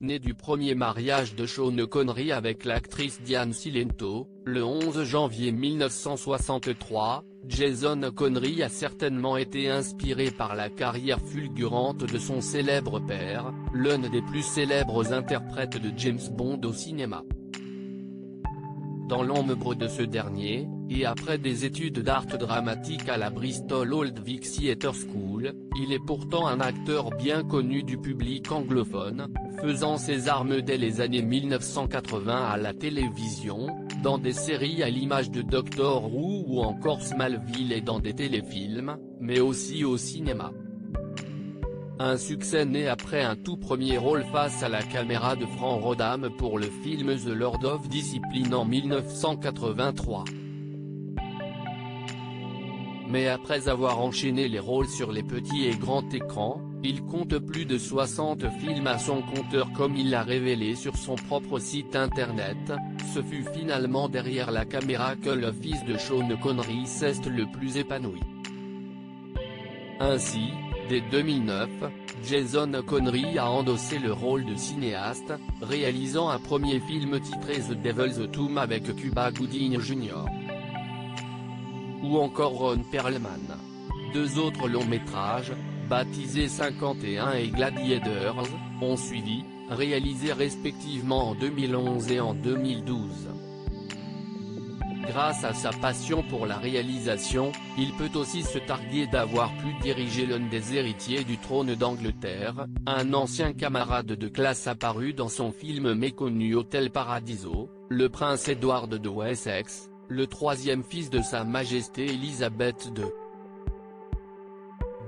né du premier mariage de Sean Connery avec l'actrice Diane Cilento, le 11 janvier 1963, Jason Connery a certainement été inspiré par la carrière fulgurante de son célèbre père, l'un des plus célèbres interprètes de James Bond au cinéma. Dans l'ombre de ce dernier, et après des études d'art dramatique à la Bristol Old Vic Theatre School, il est pourtant un acteur bien connu du public anglophone, faisant ses armes dès les années 1980 à la télévision, dans des séries à l'image de Doctor Who ou encore Smallville et dans des téléfilms, mais aussi au cinéma. Un succès né après un tout premier rôle face à la caméra de Frank Rodham pour le film The Lord of Discipline en 1983. Mais après avoir enchaîné les rôles sur les petits et grands écrans, il compte plus de 60 films à son compteur comme il l'a révélé sur son propre site internet. Ce fut finalement derrière la caméra que le fils de Sean Connery s'est le plus épanoui. Ainsi, dès 2009, Jason Connery a endossé le rôle de cinéaste, réalisant un premier film titré The Devil's Tomb avec Cuba Gooding Jr. ou encore Ron Perlman. Deux autres longs métrages, baptisés 51 et Gladiators, ont suivi, réalisés respectivement en 2011 et en 2012. Grâce à sa passion pour la réalisation, il peut aussi se targuer d'avoir pu diriger l'un des héritiers du trône d'Angleterre, un ancien camarade de classe apparu dans son film méconnu Hôtel Paradiso, le prince Édouard de Wessex, le troisième fils de Sa Majesté Élisabeth II.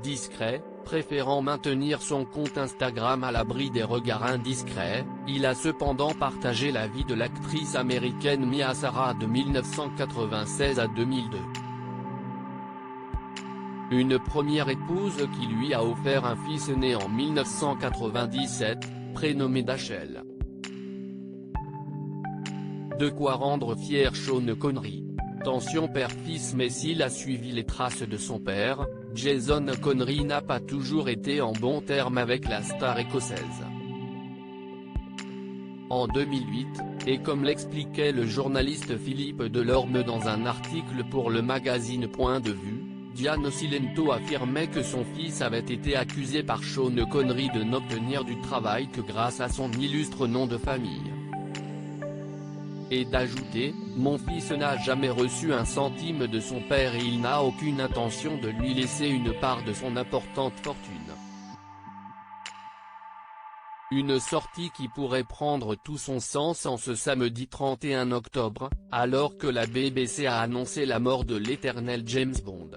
Discret, préférant maintenir son compte Instagram à l'abri des regards indiscrets, il a cependant partagé la vie de l'actrice américaine Mia Sara de 1996 à 2002. Une première épouse qui lui a offert un fils né en 1997, prénommé Dachel. De quoi rendre fier Sean Connery. Tension père-fils. Mais s'il a suivi les traces de son père, Jason Connery n'a pas toujours été en bons termes avec la star écossaise. En 2008, et comme l'expliquait le journaliste Philippe Delorme dans un article pour le magazine Point de Vue, Diane Cilento affirmait que son fils avait été accusé par Sean Connery de n'obtenir du travail que grâce à son illustre nom de famille. Et d'ajouter, « Mon fils n'a jamais reçu un centime de son père et il n'a aucune intention de lui laisser une part de son importante fortune. » Une sortie qui pourrait prendre tout son sens en ce samedi 31 octobre, alors que la BBC a annoncé la mort de l'éternel James Bond.